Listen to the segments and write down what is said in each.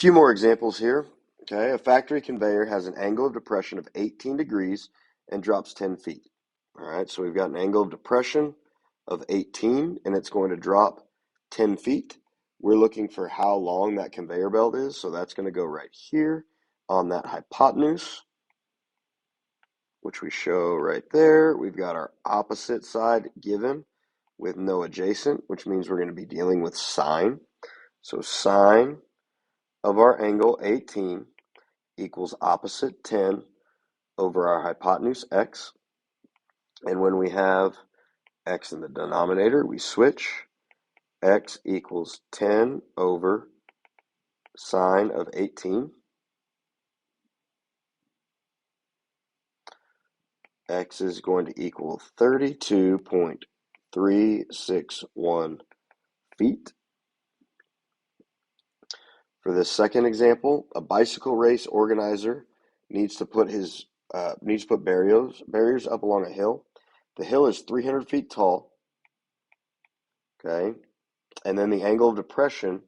few more examples here. Okay, a factory conveyor has an angle of depression of 18 degrees and drops 10 feet. All right, so we've got an angle of depression of 18 and it's going to drop 10 feet. We're looking for how long that conveyor belt is, so that's going to go right here on that hypotenuse, which we show right there. We've got our opposite side given with no adjacent, which means we're going to be dealing with sine. So sine of our angle 18 equals opposite 10 over our hypotenuse x. And when we have x in the denominator, we switch. X equals 10 over sine of 18. X is going to equal 32.361 feet. For this second example, a bicycle race organizer needs to put barriers up along a hill. The hill is 300 feet tall. Okay, and then the angle of depression,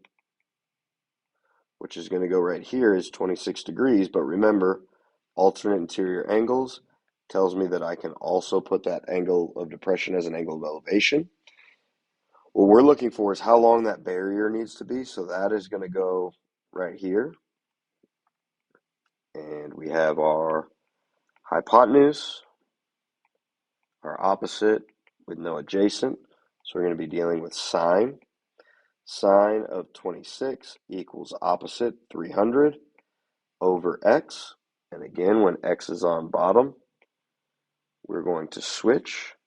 which is going to go right here, is 26 degrees. But remember, alternate interior angles tells me that I can also put that angle of depression as an angle of elevation. What we're looking for is how long that barrier needs to be. So that is going to go right here. And we have our hypotenuse, our opposite with no adjacent. So we're going to be dealing with sine. Sine of 26 equals opposite 300 over x. And again, when x is on bottom, we're going to switch.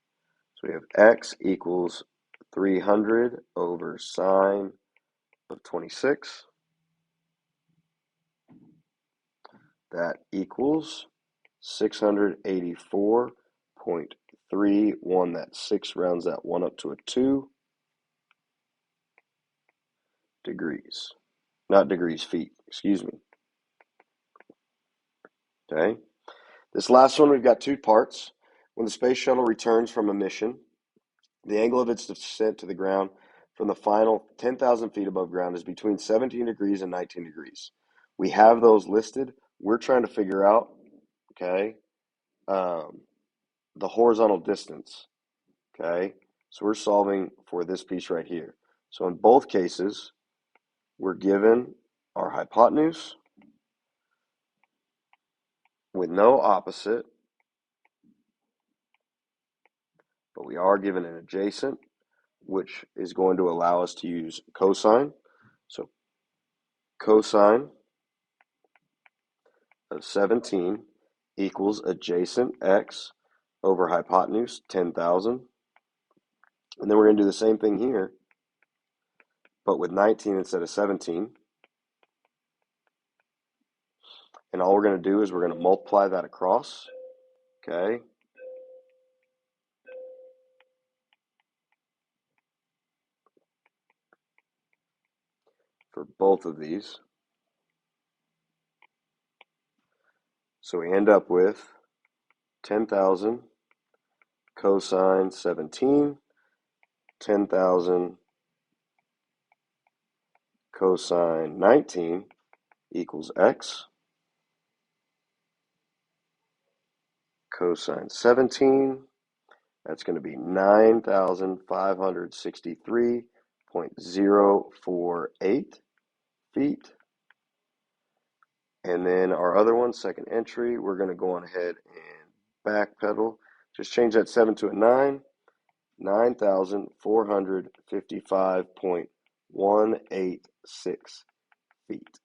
So we have x equals 300 over sine of 26. That equals 684.31. That 6 rounds that 1 up to a 2 degrees. Not degrees, feet, excuse me. Okay. This last one, we've got two parts. When the space shuttle returns from a mission, the angle of its descent to the ground from the final 10,000 feet above ground is between 17 degrees and 19 degrees. We have those listed. We're trying to figure out, okay, the horizontal distance, okay? So we're solving for this piece right here. So in both cases, we're given our hypotenuse with no opposite, but we are given an adjacent, which is going to allow us to use cosine. So cosine of 17 equals adjacent x over hypotenuse 10,000. And then we're going to do the same thing here, but with 19 instead of 17. And all we're going to do is we're going to multiply that across, okay? For both of these. So we end up with 10,000 cosine 17, 10,000 cosine 19 equals x. Cosine 17, that's going to be 9,563.048 feet. And then our other one, second entry, we're going to go on ahead and backpedal. Just change that 7 to a 9, 9,455.186 feet.